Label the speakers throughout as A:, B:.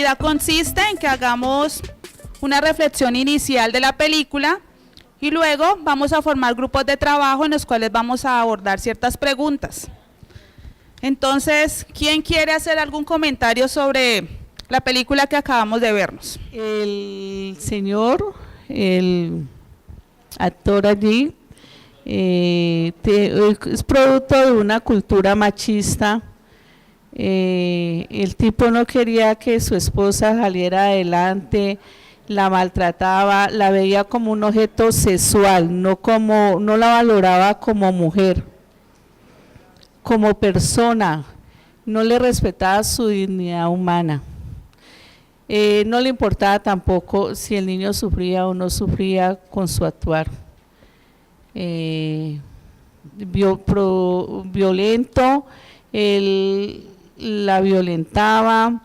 A: actividad consiste en que hagamos una reflexión inicial de la película y luego vamos a formar grupos de trabajo en los cuales vamos a abordar ciertas preguntas. Entonces, ¿quién quiere hacer algún comentario sobre la película que acabamos de vernos?
B: El señor, el actor allí, es producto de una cultura machista. El tipo no quería que su esposa saliera adelante, la maltrataba, la veía como un objeto sexual, no la valoraba como mujer, como persona, no le respetaba su dignidad humana. No le importaba tampoco si el niño sufría o no sufría con su actuar. Violento, él la violentaba,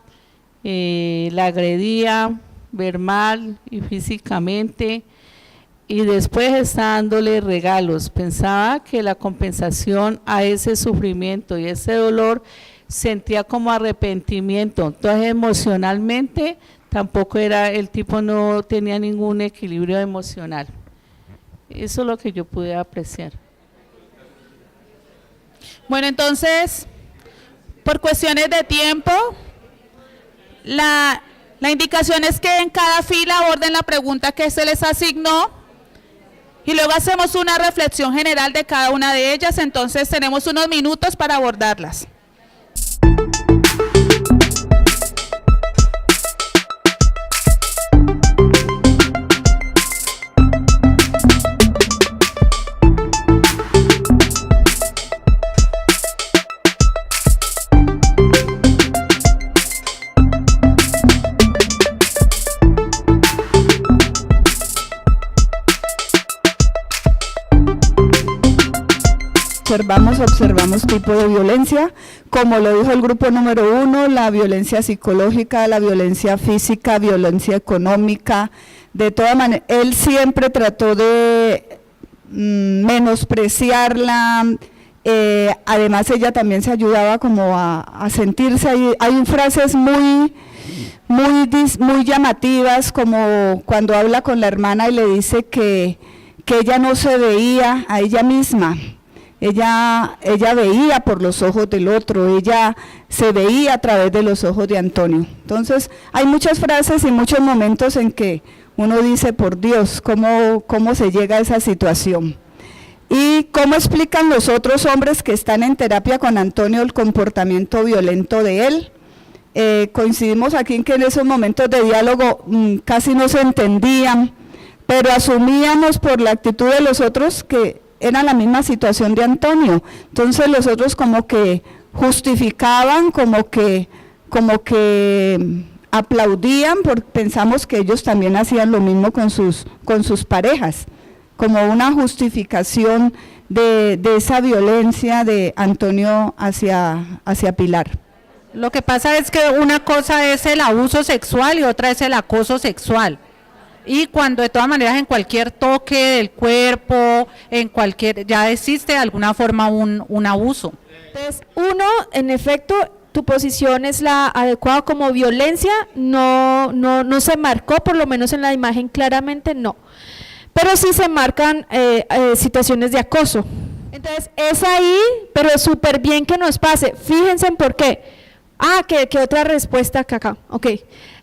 B: la agredía verbal y físicamente, y después está dándole regalos. Pensaba que la compensación a ese sufrimiento y ese dolor sentía como arrepentimiento. Entonces emocionalmente tampoco el tipo no tenía ningún equilibrio emocional. Eso es lo que yo pude apreciar.
A: Bueno, entonces, por cuestiones de tiempo, la indicación es que en cada fila aborden la pregunta que se les asignó y luego hacemos una reflexión general de cada una de ellas. Entonces tenemos unos minutos para abordarlas.
C: Observamos tipo de violencia, como lo dijo el grupo número 1, la violencia psicológica, la violencia física, violencia económica. De todas maneras, él siempre trató de menospreciarla, además ella también se ayudaba como a sentirse, hay frases muy llamativas, como cuando habla con la hermana y le dice que ella no se veía a ella misma. Ella veía por los ojos del otro, ella se veía a través de los ojos de Antonio. Entonces, hay muchas frases y muchos momentos en que uno dice, por Dios, ¿cómo se llega a esa situación? Y cómo explican los otros hombres que están en terapia con Antonio el comportamiento violento de él. Coincidimos aquí en que en esos momentos de diálogo casi no se entendían, pero asumíamos por la actitud de los otros que era la misma situación de Antonio. Entonces los otros como que justificaban, como que aplaudían, porque pensamos que ellos también hacían lo mismo con sus parejas, como una justificación de esa violencia de Antonio hacia Pilar.
D: Lo que pasa es que una cosa es el abuso sexual y otra es el acoso sexual. Y cuando de todas maneras en cualquier toque del cuerpo, ya existe de alguna forma un abuso.
E: Entonces, en efecto, tu posición es la adecuada como violencia, no se marcó, por lo menos en la imagen claramente no. Pero sí se marcan situaciones de acoso. Entonces, es ahí, pero es súper bien que nos pase. Fíjense en por qué. Que otra respuesta que acá. Ok.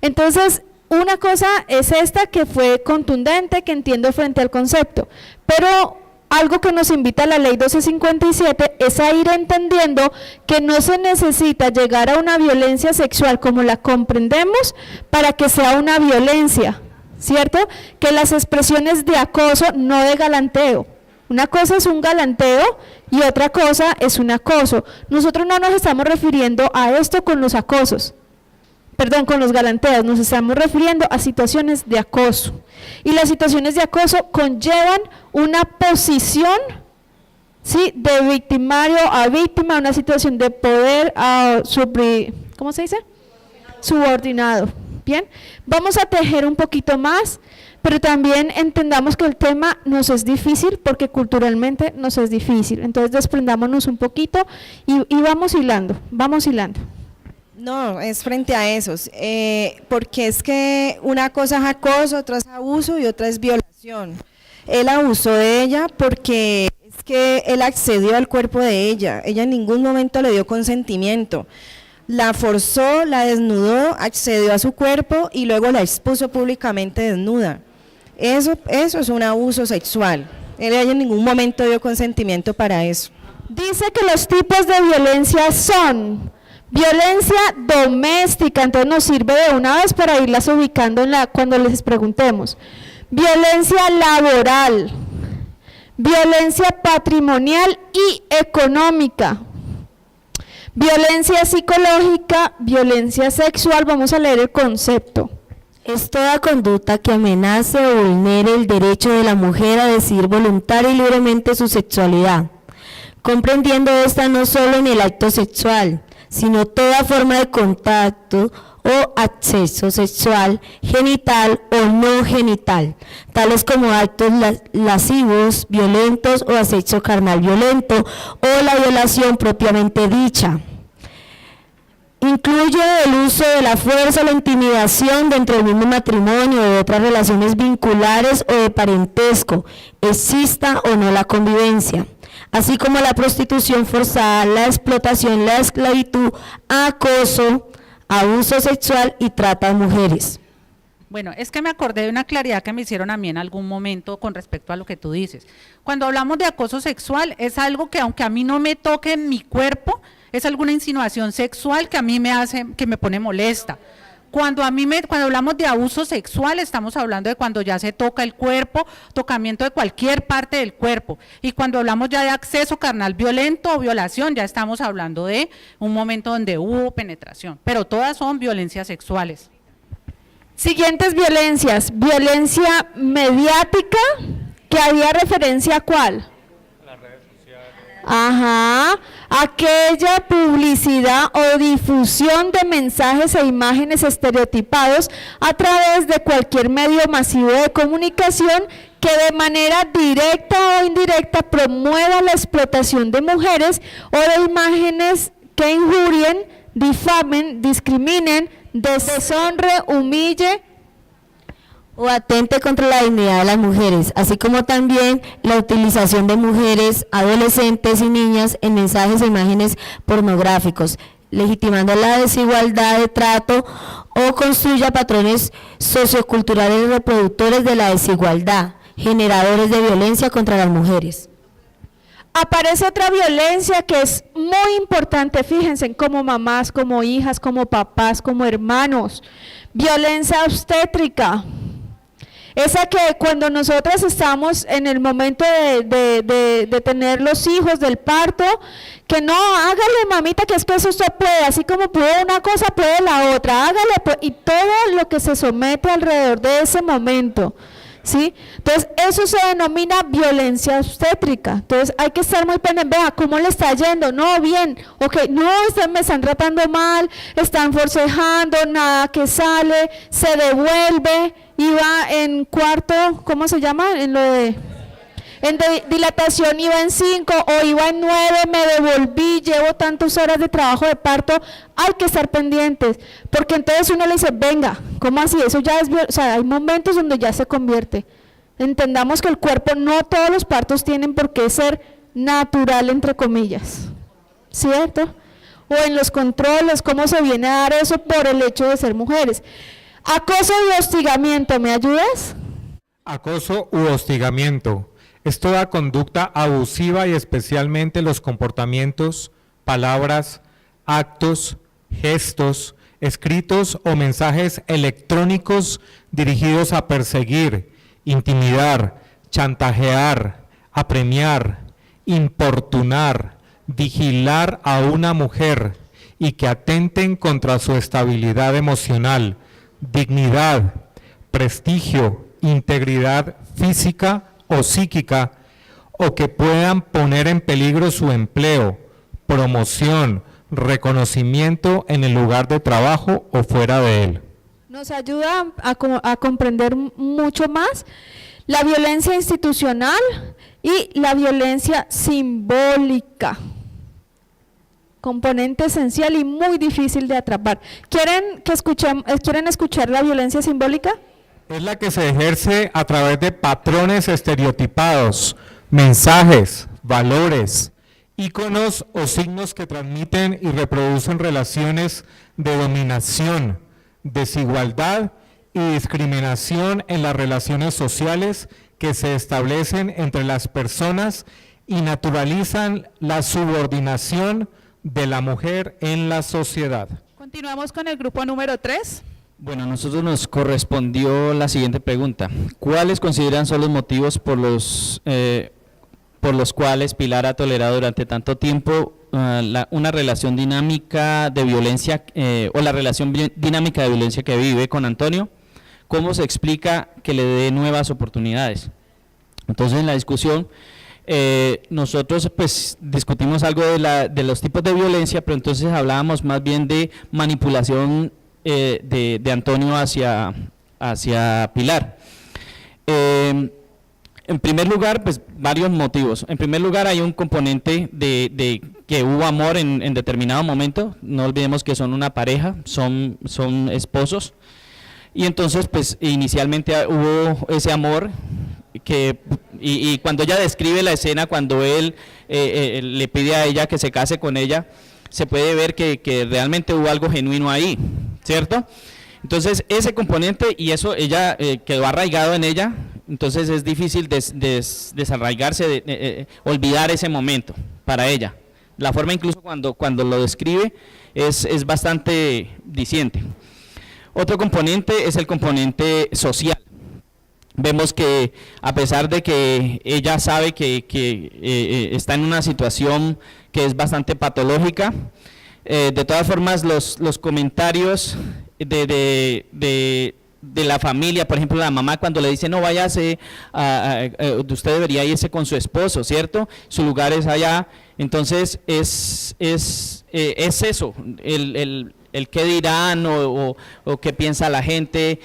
E: Entonces, una cosa es esta que fue contundente, que entiendo frente al concepto, pero algo que nos invita la ley 1257 es a ir entendiendo que no se necesita llegar a una violencia sexual como la comprendemos para que sea una violencia, ¿cierto? Que las expresiones de acoso, no de galanteo. Una cosa es un galanteo y otra cosa es un acoso. Nosotros no nos estamos refiriendo a esto con los acosos. Con los galanteos, nos estamos refiriendo a situaciones de acoso. Y las situaciones de acoso conllevan una posición, ¿sí?, de victimario a víctima, una situación de poder a ¿cómo se dice? Subordinado. Bien, vamos a tejer un poquito más, pero también entendamos que el tema nos es difícil porque culturalmente nos es difícil. Entonces desprendámonos un poquito y vamos hilando, vamos hilando.
F: No, es frente a esos, porque es que una cosa es acoso, otra es abuso y otra es violación. Él abusó de ella porque es que él accedió al cuerpo de ella en ningún momento le dio consentimiento, la forzó, la desnudó, accedió a su cuerpo y luego la expuso públicamente desnuda. Eso es un abuso sexual, ella en ningún momento dio consentimiento para eso.
E: Dice que los tipos de violencia son violencia doméstica, entonces nos sirve de una vez para irlas ubicando cuando les preguntemos. Violencia laboral, violencia patrimonial y económica, violencia psicológica, violencia sexual. Vamos a leer el concepto.
G: Es toda conducta que amenace o vulnere el derecho de la mujer a decidir voluntaria y libremente su sexualidad, comprendiendo esta no solo en el acto sexual, sino toda forma de contacto o acceso sexual, genital o no genital, tales como actos lascivos, violentos o sexo carnal violento o la violación propiamente dicha. Incluye el uso de la fuerza o la intimidación dentro del mismo matrimonio o de otras relaciones vinculares o de parentesco, exista o no la convivencia, así como la prostitución forzada, la explotación, la esclavitud, acoso, abuso sexual y trata de mujeres.
D: Bueno, es que me acordé de una claridad que me hicieron a mí en algún momento con respecto a lo que tú dices. Cuando hablamos de acoso sexual es algo que aunque a mí no me toque en mi cuerpo, es alguna insinuación sexual que a mí me hace, que me pone molesta. Cuando hablamos de abuso sexual, estamos hablando de cuando ya se toca el cuerpo, tocamiento de cualquier parte del cuerpo. Y cuando hablamos ya de acceso carnal violento o violación, ya estamos hablando de un momento donde hubo penetración. Pero todas son violencias sexuales.
E: Siguientes violencias. Violencia mediática, que había referencia a ¿cuál?
H: Las redes sociales.
E: Ajá, aquella publicidad o difusión de mensajes e imágenes estereotipados a través de cualquier medio masivo de comunicación que de manera directa o indirecta promueva la explotación de mujeres o de imágenes que injurien, difamen, discriminen, deshonre, humille
G: O atente contra la dignidad de las mujeres, así como también la utilización de mujeres, adolescentes y niñas en mensajes e imágenes pornográficos, legitimando la desigualdad de trato o construya patrones socioculturales reproductores de la desigualdad, generadores de violencia contra las mujeres.
E: Aparece otra violencia que es muy importante, fíjense, como mamás, como hijas, como papás, como hermanos. Violencia obstétrica. Esa que cuando nosotras estamos en el momento de tener los hijos, del parto, que no, hágale mamita, que es que eso usted puede, así como puede una cosa, puede la otra, hágale, y todo lo que se somete alrededor de ese momento, ¿sí? Entonces, eso se denomina violencia obstétrica. Entonces, hay que estar muy pendiente, vea, ¿cómo le está yendo? No, bien, ok, no, me están tratando mal, están forcejando, nada que sale, se devuelve, iba en cuarto, ¿cómo se llama? En lo de... En dilatación iba en 5 o iba en 9, me devolví, llevo tantas horas de trabajo de parto, hay que estar pendientes, porque entonces uno le dice, venga, ¿cómo así? Eso ya es, o sea, hay momentos donde ya se convierte. Entendamos que el cuerpo, no todos los partos tienen por qué ser natural, entre comillas, ¿cierto? O en los controles, ¿cómo se viene a dar eso por el hecho de ser mujeres? Acoso y hostigamiento, ¿me ayudas?
H: Acoso u hostigamiento es toda conducta abusiva y especialmente los comportamientos, palabras, actos, gestos, escritos o mensajes electrónicos dirigidos a perseguir, intimidar, chantajear, apremiar, importunar, vigilar a una mujer y que atenten contra su estabilidad emocional, dignidad, prestigio, integridad física o psíquica, o que puedan poner en peligro su empleo, promoción, reconocimiento en el lugar de trabajo o fuera de él.
E: Nos ayuda a comprender mucho más la violencia institucional y la violencia simbólica. componente esencial y muy difícil de atrapar. ¿Quieren escuchar la violencia simbólica?
H: Es la que se ejerce a través de patrones estereotipados, mensajes, valores, íconos o signos que transmiten y reproducen relaciones de dominación, desigualdad y discriminación en las relaciones sociales que se establecen entre las personas y naturalizan la subordinación de la mujer en la sociedad.
A: Continuamos con el grupo número 3.
I: Bueno, a nosotros nos correspondió la siguiente pregunta. ¿Cuáles consideran son los motivos por los cuales Pilar ha tolerado durante tanto tiempo una relación dinámica de violencia o la relación dinámica de violencia que vive con Antonio? ¿Cómo se explica que le dé nuevas oportunidades? Entonces, en la discusión, nosotros pues discutimos algo de los tipos de violencia, pero entonces hablábamos más bien de manipulación de Antonio hacia Pilar. En primer lugar, pues varios motivos. En primer lugar, hay un componente de que hubo amor en determinado momento. No olvidemos que son una pareja, son esposos. Y entonces, pues inicialmente hubo ese amor y cuando ella describe la escena, cuando él le pide a ella que se case con ella, se puede ver que realmente hubo algo genuino ahí, ¿cierto? Entonces, ese componente y eso ella quedó arraigado en ella. Entonces es difícil desarraigarse, olvidar ese momento para ella. La forma incluso cuando lo describe es bastante diciente. Otro componente es el componente social. Vemos que a pesar de que ella sabe que está en una situación que es bastante patológica, de todas formas los comentarios de la familia, por ejemplo la mamá cuando le dice no váyase, usted debería irse con su esposo, ¿cierto? Su lugar es allá. Entonces es eso, el qué dirán o qué piensa la gente,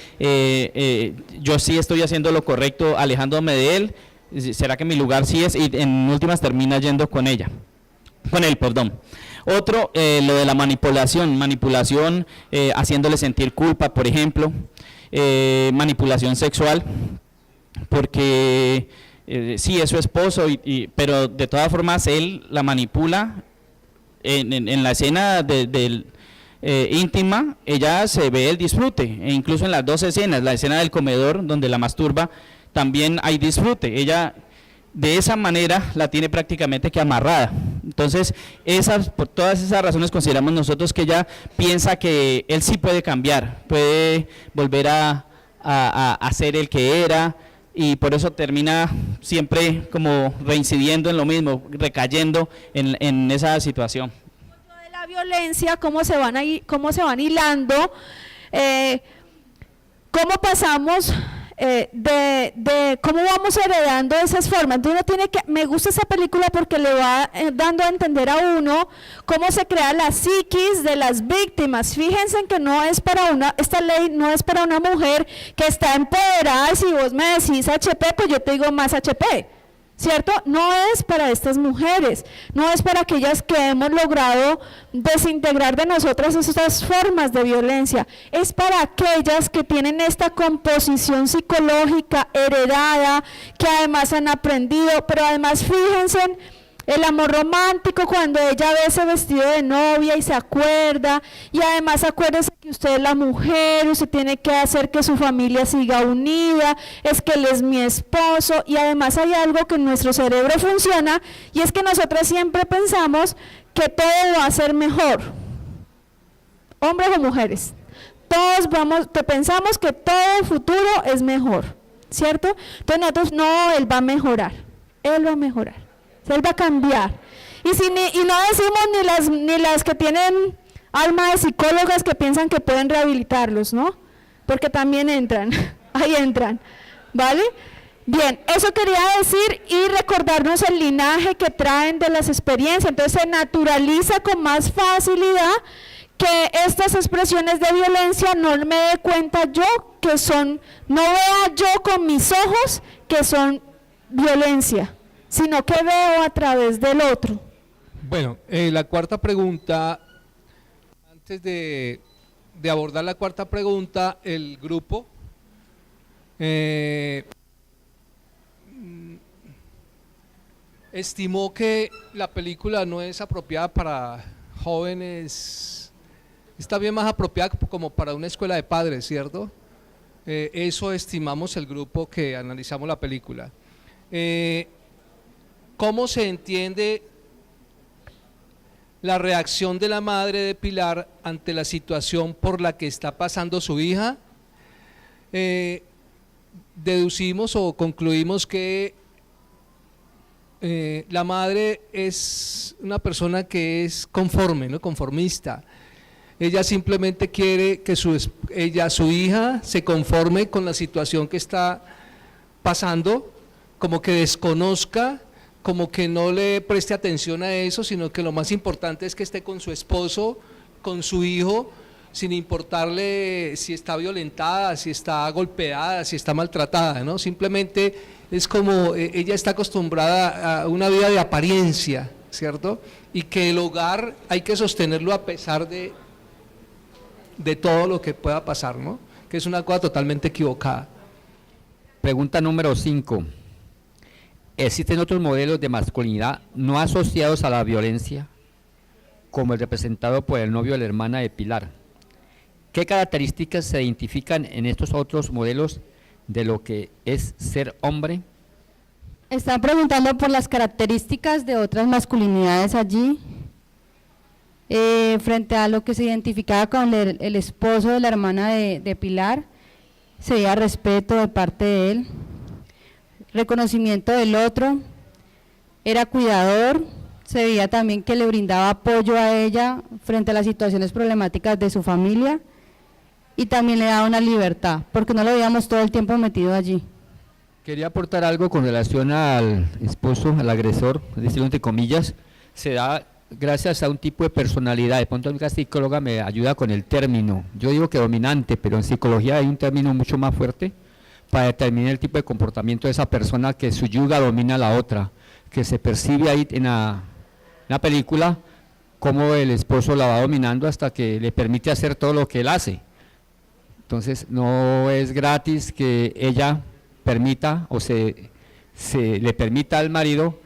I: yo sí estoy haciendo lo correcto alejándome de él, ¿será que mi lugar sí es? Y en últimas termina yendo con él, perdón. Otro, lo de la manipulación haciéndole sentir culpa, por ejemplo, manipulación sexual, porque sí es su esposo, pero de todas formas él la manipula en la escena íntima, ella se ve el disfrute, e incluso en las dos escenas, la escena del comedor donde la masturba, también hay disfrute, ella de esa manera la tiene prácticamente que amarrada. Entonces, por todas esas razones consideramos nosotros que ella piensa que él sí puede cambiar, puede volver a ser el que era, y por eso termina siempre como reincidiendo en lo mismo, recayendo en esa situación.
E: De la violencia, cómo se van hilando, cómo pasamos cómo vamos heredando esas formas. Entonces uno tiene que, me gusta esa película porque le va dando a entender a uno cómo se crea la psiquis de las víctimas. Fíjense en que esta ley no es para una mujer que está empoderada, y si vos me decís HP, pues yo te digo más HP, ¿cierto? No es para estas mujeres, no es para aquellas que hemos logrado desintegrar de nosotras estas formas de violencia, es para aquellas que tienen esta composición psicológica heredada, que además han aprendido, pero además fíjense en el amor romántico, cuando ella ve ese vestido de novia y se acuerda, y además acuérdese que usted es la mujer, usted tiene que hacer que su familia siga unida, es que él es mi esposo, y además hay algo que en nuestro cerebro funciona, y es que nosotras siempre pensamos que todo va a ser mejor, hombres o mujeres, pensamos que todo futuro es mejor, ¿cierto? Entonces nosotros, no, él va a mejorar, él va a cambiar. Y no decimos ni las que tienen alma de psicólogas que piensan que pueden rehabilitarlos, ¿no? Porque también ahí entran, ¿vale? Bien, eso quería decir y recordarnos el linaje que traen de las experiencias. Entonces se naturaliza con más facilidad que estas expresiones de violencia no me dé cuenta yo no vea yo con mis ojos que son violencia, sino que veo a través del otro,
J: Bueno, la cuarta pregunta, antes de abordar la cuarta pregunta, el grupo estimó que la película no es apropiada para jóvenes, está bien más apropiada como para una escuela de padres, ¿cierto? Eso estimamos el grupo que analizamos la película. ¿Cómo se entiende la reacción de la madre de Pilar ante la situación por la que está pasando su hija? Deducimos o concluimos que la madre es una persona que es conforme, ¿no? Conformista. Ella simplemente quiere que su hija se conforme con la situación que está pasando, como que desconozca, como que no le preste atención a eso, sino que lo más importante es que esté con su esposo, con su hijo, sin importarle si está violentada, si está golpeada, si está maltratada, ¿no? Simplemente es como ella está acostumbrada a una vida de apariencia, ¿cierto? Y que el hogar hay que sostenerlo a pesar de todo lo que pueda pasar, ¿no? Que es una cosa totalmente equivocada.
K: Pregunta número 5. ¿Existen otros modelos de masculinidad no asociados a la violencia, como el representado por el novio de la hermana de Pilar? ¿Qué características se identifican en estos otros modelos de lo que es ser hombre?
L: Están preguntando por las características de otras masculinidades allí, frente a lo que se identificaba con el esposo de la hermana de Pilar. Sería respeto de parte de él, reconocimiento del otro, era cuidador, se veía también que le brindaba apoyo a ella frente a las situaciones problemáticas de su familia, y también le daba una libertad, porque no lo veíamos todo el tiempo metido allí.
K: Quería aportar algo con relación al esposo, al agresor, decirlo entre comillas. Se da gracias a un tipo de personalidad. De pronto la psicóloga me ayuda con el término, yo digo que dominante, pero en psicología hay un término mucho más fuerte para determinar el tipo de comportamiento de esa persona que subyuga, domina a la otra, que se percibe ahí en la película cómo el esposo la va dominando hasta que le permite hacer todo lo que él hace. Entonces no es gratis que ella permita o se le permita al marido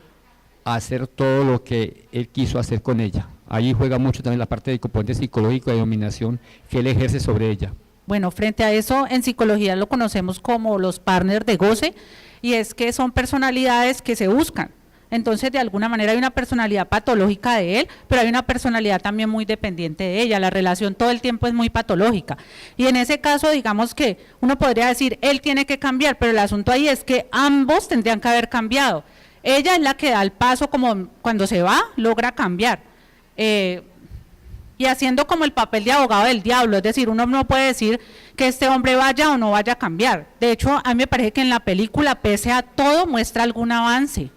K: hacer todo lo que él quiso hacer con ella. Ahí juega mucho también la parte del componente psicológico de dominación que él ejerce sobre ella.
D: Bueno, frente a eso, en psicología lo conocemos como los partners de goce, y es que son personalidades que se buscan. Entonces, de alguna manera hay una personalidad patológica de él, pero hay una personalidad también muy dependiente de ella. La relación todo el tiempo es muy patológica. Y en ese caso, digamos que uno podría decir, él tiene que cambiar, pero el asunto ahí es que ambos tendrían que haber cambiado. Ella es la que da el paso, como cuando se va, logra cambiar. Y haciendo como el papel de abogado del diablo, es decir, uno no puede decir que este hombre vaya o no vaya a cambiar. De hecho, a mí me parece que en la película, pese a todo, muestra algún avance.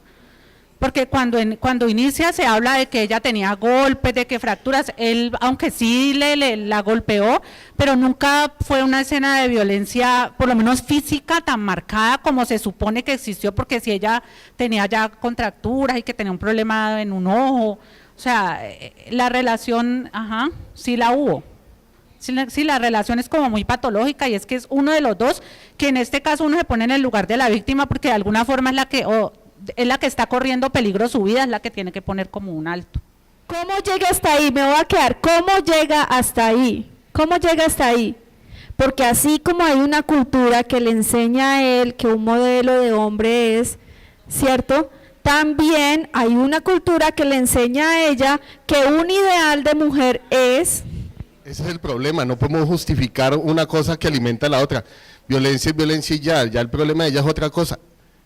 D: Porque cuando inicia se habla de que ella tenía golpes, de que fracturas, él, aunque sí la golpeó, pero nunca fue una escena de violencia, por lo menos física, tan marcada como se supone que existió, porque si ella tenía ya contracturas y que tenía un problema en un ojo, o sea, la relación, sí la hubo. Sí, la relación es como muy patológica, y es que es uno de los dos, que en este caso uno se pone en el lugar de la víctima, porque de alguna forma es la que está corriendo peligro su vida, es la que tiene que poner como un alto.
E: ¿Cómo llega hasta ahí? Me voy a quedar. ¿Cómo llega hasta ahí? ¿Cómo llega hasta ahí? Porque así como hay una cultura que le enseña a él que un modelo de hombre es, ¿cierto? También hay una cultura que le enseña a ella que un ideal de mujer es...
M: Ese es el problema, no podemos justificar una cosa que alimenta a la otra. Violencia es violencia y ya el problema de ella es otra cosa.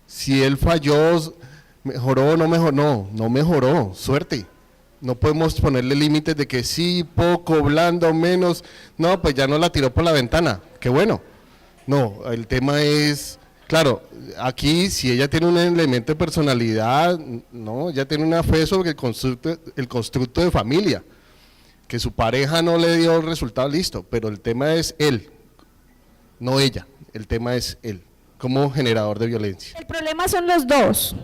M: Si él falló, mejoró o no mejoró, no mejoró, suerte. No podemos ponerle límites de que sí, poco, blando, menos, no, pues ya no la tiró por la ventana, qué bueno. No, el tema es, claro, aquí si ella tiene un elemento de personalidad, no, ella tiene una fe sobre el constructo de familia, que su pareja no le dio el resultado, listo, pero el tema es él, no ella, el tema es él, como generador de violencia.
E: El problema son los dos.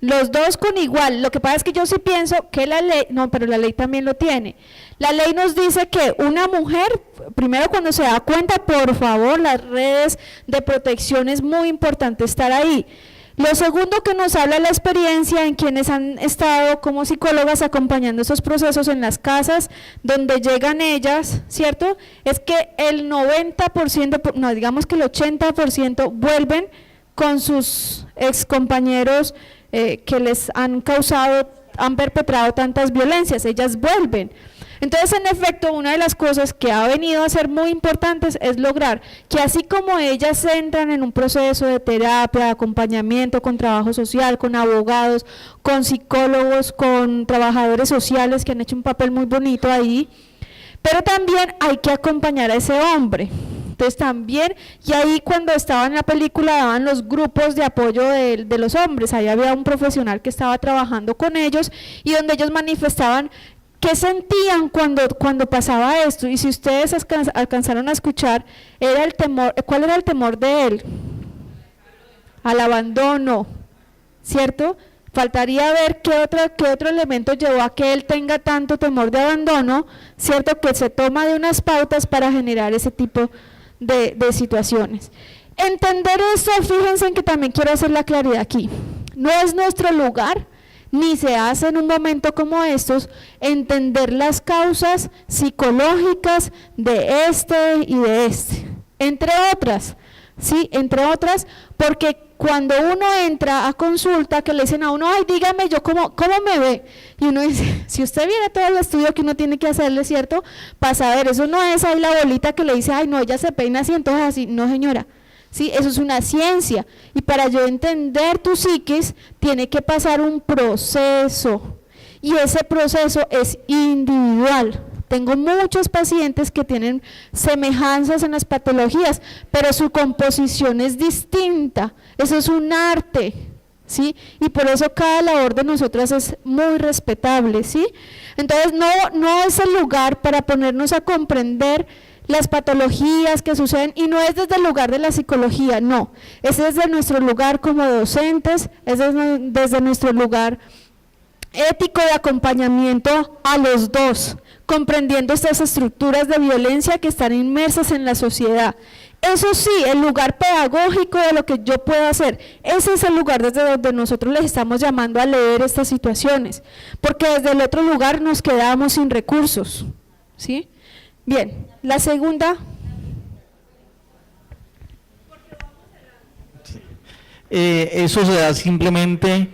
E: los dos con igual. Lo que pasa es que yo sí pienso que la ley, no, pero la ley también lo tiene. La ley nos dice que una mujer, primero cuando se da cuenta, por favor, las redes de protección es muy importante estar ahí. Lo segundo que nos habla la experiencia en quienes han estado como psicólogas acompañando esos procesos en las casas donde llegan ellas, ¿cierto? Es que el 90%, no, digamos que el 80% vuelven con sus excompañeros que les han causado, han perpetrado tantas violencias, ellas vuelven. Entonces, en efecto, una de las cosas que ha venido a ser muy importantes es lograr que así como ellas entran en un proceso de terapia, de acompañamiento con trabajo social, con abogados, con psicólogos, con trabajadores sociales que han hecho un papel muy bonito ahí, pero también hay que acompañar a ese hombre. Entonces también, y ahí cuando estaba en la película daban los grupos de apoyo de los hombres, ahí había un profesional que estaba trabajando con ellos y donde ellos manifestaban qué sentían cuando pasaba esto, y si ustedes alcanzaron a escuchar, era el temor. ¿Cuál era el temor de él? Al abandono, ¿cierto? Faltaría ver qué otro elemento llevó a que él tenga tanto temor de abandono, ¿cierto? Que se toma de unas pautas para generar ese tipo de situaciones. Entender eso, fíjense en que también quiero hacer la claridad aquí, no es nuestro lugar, ni se hace en un momento como estos, entender las causas psicológicas de este y de este, entre otras, ¿sí? Entre otras, porque cuando uno entra a consulta, que le dicen a uno, ay, dígame yo cómo me ve, y uno dice, si usted viera todo el estudio que uno tiene que hacerle, ¿cierto? Para saber, eso no es ahí la bolita que le dice, ay, no, ella se peina así, entonces así, no señora. Sí, eso es una ciencia, y para yo entender tu psiquis tiene que pasar un proceso, y ese proceso es individual. Tengo muchos pacientes que tienen semejanzas en las patologías, pero su composición es distinta, eso es un arte, ¿sí? Y por eso cada labor de nosotras es muy respetable, ¿sí? Entonces no es el lugar para ponernos a comprender las patologías que suceden, y no es desde el lugar de la psicología, no, es desde nuestro lugar como docentes, es desde nuestro lugar ético de acompañamiento a los dos, comprendiendo estas estructuras de violencia que están inmersas en la sociedad. Eso sí, el lugar pedagógico de lo que yo puedo hacer, ese es el lugar desde donde nosotros les estamos llamando a leer estas situaciones, porque desde el otro lugar nos quedamos sin recursos, ¿sí? Bien, la segunda.
N: Eso se da simplemente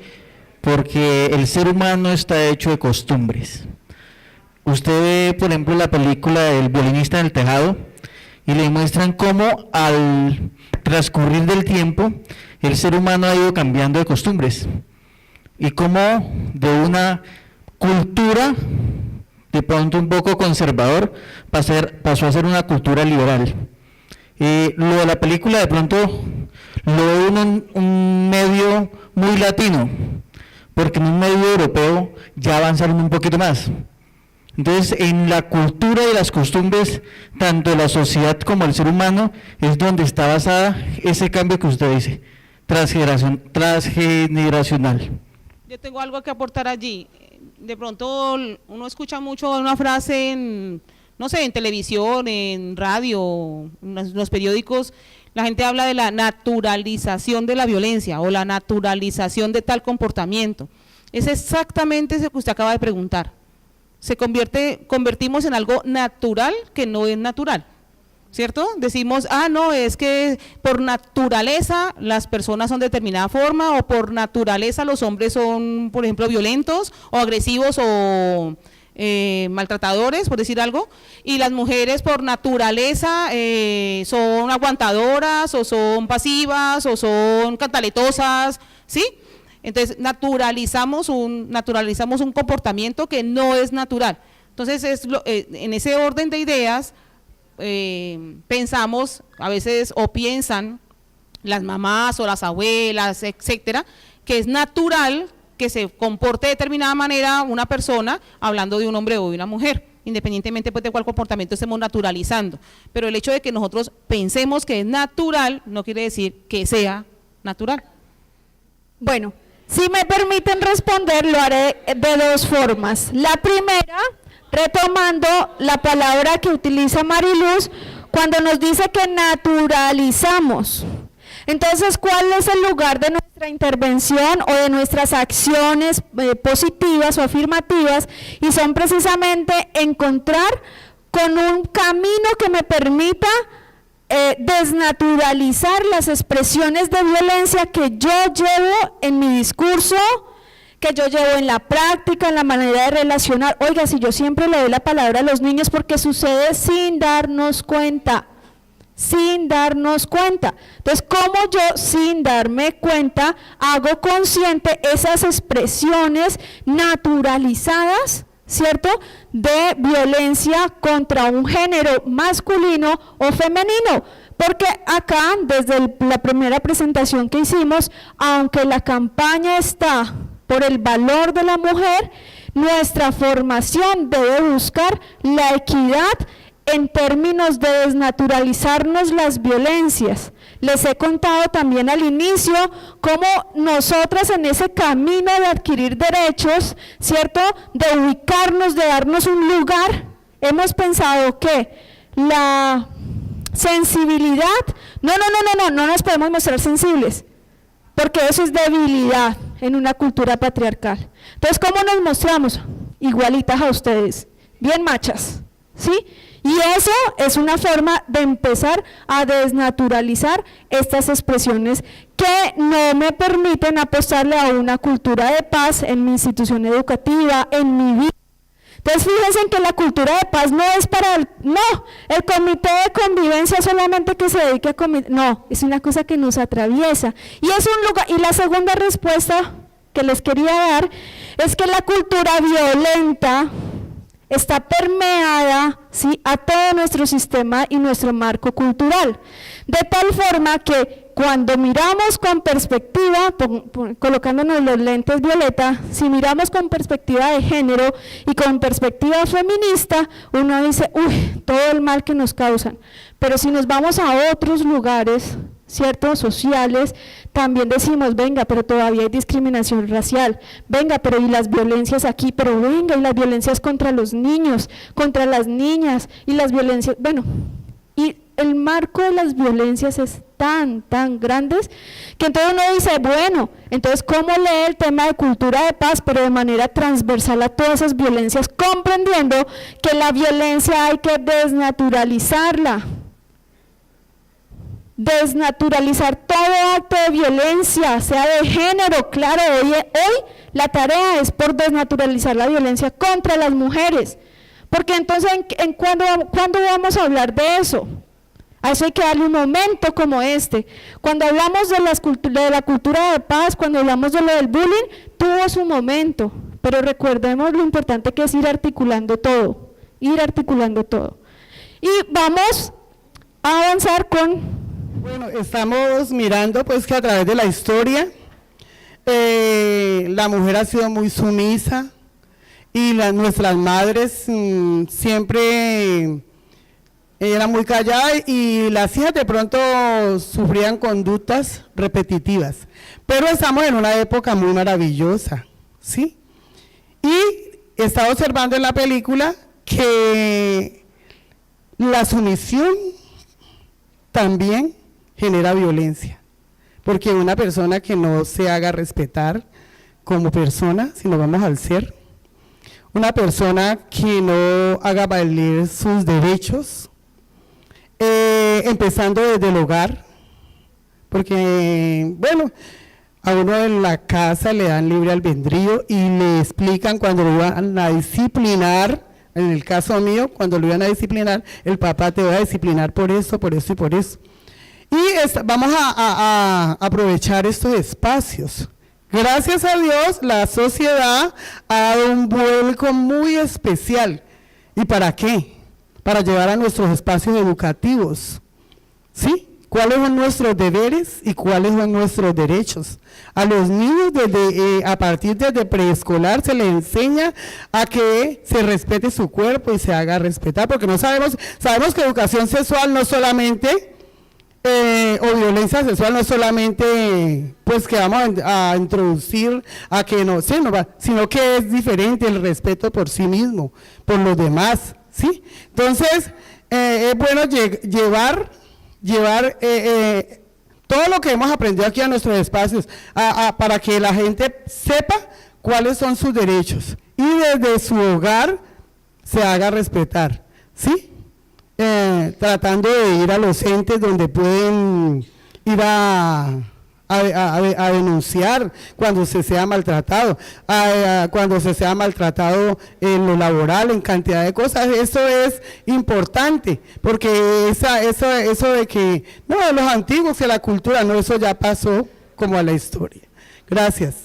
N: porque el ser humano está hecho de costumbres. Usted ve, por ejemplo, la película del violinista en el tejado y le muestran cómo al transcurrir del tiempo el ser humano ha ido cambiando de costumbres y cómo de una cultura de pronto un poco conservador pasó a ser una cultura liberal. Lo de la película de pronto lo ve uno en un medio muy latino, porque en un medio europeo ya avanzaron un poquito más. Entonces, en la cultura y las costumbres, tanto de la sociedad como el ser humano, es donde está basada ese cambio que usted dice, transgeneracional.
A: Yo tengo algo que aportar allí. De pronto uno escucha mucho una frase en, no sé, en televisión, en radio, en los periódicos, la gente habla de la naturalización de la violencia o la naturalización de tal comportamiento. Es exactamente eso que usted acaba de preguntar. Convertimos en algo natural que no es natural, ¿cierto? Decimos, no, es que por naturaleza las personas son de determinada forma, o por naturaleza los hombres son, por ejemplo, violentos o agresivos o maltratadores, por decir algo, y las mujeres por naturaleza son aguantadoras o son pasivas o son cantaletosas, ¿sí? Entonces naturalizamos un comportamiento que no es natural. Entonces en ese orden de ideas pensamos a veces, o piensan las mamás o las abuelas, etcétera, que es natural que se comporte de determinada manera una persona, hablando de un hombre o de una mujer, independientemente pues de cuál comportamiento estemos naturalizando. Pero el hecho de que nosotros pensemos que es natural no quiere decir que sea natural.
E: Bueno, Si me permiten responder, lo haré de dos formas. La primera, retomando la palabra que utiliza Mariluz cuando nos dice que naturalizamos. Entonces, ¿cuál es el lugar de nuestra intervención o de nuestras acciones positivas o afirmativas? Y son precisamente encontrar con un camino que me permita desnaturalizar las expresiones de violencia que yo llevo en mi discurso, que yo llevo en la práctica, en la manera de relacionar. Oiga, si yo siempre le doy la palabra a los niños porque sucede sin darnos cuenta, sin darnos cuenta. Entonces, ¿cómo yo sin darme cuenta hago consciente esas expresiones naturalizadas, ¿cierto?, de violencia contra un género masculino o femenino? Porque acá, desde la primera presentación que hicimos, aunque la campaña está por el valor de la mujer, nuestra formación debe buscar la equidad en términos de desnaturalizarnos las violencias. Les he contado también al inicio cómo nosotras en ese camino de adquirir derechos, ¿cierto?, de ubicarnos, de darnos un lugar, hemos pensado que la sensibilidad, no nos podemos mostrar sensibles, porque eso es debilidad en una cultura patriarcal. Entonces, ¿cómo nos mostramos? Igualitas a ustedes, bien machas, ¿sí? Y eso es una forma de empezar a desnaturalizar estas expresiones que no me permiten apostarle a una cultura de paz en mi institución educativa, en mi vida. Entonces, fíjense en que la cultura de paz no es para el comité de convivencia solamente que se dedique a no, es una cosa que nos atraviesa. Y es un lugar, y la segunda respuesta que les quería dar es que la cultura violenta está permeada, ¿sí?, a todo nuestro sistema y nuestro marco cultural, de tal forma que cuando miramos con perspectiva, colocándonos los lentes violeta, si miramos con perspectiva de género y con perspectiva feminista, uno dice, uy, todo el mal que nos causan. Pero si nos vamos a otros lugares, ¿cierto?, sociales, también decimos, venga, pero todavía hay discriminación racial, venga, pero y las violencias aquí, pero venga, y las violencias contra los niños, contra las niñas, y las violencias, bueno, y el marco de las violencias es tan grandes, que entonces uno dice, bueno, entonces ¿cómo lee el tema de cultura de paz, pero de manera transversal a todas esas violencias, comprendiendo que la violencia hay que desnaturalizarla? Desnaturalizar todo acto de violencia, sea de género, claro, hoy la tarea es por desnaturalizar la violencia contra las mujeres, porque entonces, ¿cuándo vamos a hablar de eso? A eso hay que darle un momento como este. Cuando hablamos de la cultura de paz, cuando hablamos de lo del bullying, tuvo su momento, pero recordemos lo importante que es ir articulando todo, Y vamos a avanzar con...
O: Bueno, estamos mirando pues que a través de la historia la mujer ha sido muy sumisa y nuestras madres siempre eran muy calladas y las hijas de pronto sufrían conductas repetitivas, pero estamos en una época muy maravillosa, ¿sí? Y estaba observando en la película que la sumisión también genera violencia, porque una persona que no se haga respetar como persona, si nos vamos al ser, una persona que no haga valer sus derechos, empezando desde el hogar, porque, bueno, a uno en la casa le dan libre albedrío y le explican cuando lo van a disciplinar. En el caso mío, cuando lo iban a disciplinar, el papá te va a disciplinar por esto, por esto y por eso. Y vamos a aprovechar estos espacios. Gracias a Dios, la sociedad ha dado un vuelco muy especial. ¿Y para qué? Para llevar a nuestros espacios educativos, ¿sí? ¿Cuáles son nuestros deberes y cuáles son nuestros derechos? A los niños a partir desde preescolar se les enseña a que se respete su cuerpo y se haga respetar, porque sabemos que educación sexual no solamente o violencia sexual no es solamente pues que vamos a introducir a que no, sí, no va, sino que es diferente el respeto por sí mismo, por los demás, ¿sí? Entonces, es bueno llevar todo lo que hemos aprendido aquí a nuestros espacios para que la gente sepa cuáles son sus derechos y desde su hogar se haga respetar, ¿sí? Tratando de ir a los entes donde pueden ir a denunciar cuando se sea maltratado, cuando se sea maltratado en lo laboral, en cantidad de cosas. Eso es importante, porque eso de que, no, los antiguos, que la cultura, no, eso ya pasó como a la historia. Gracias.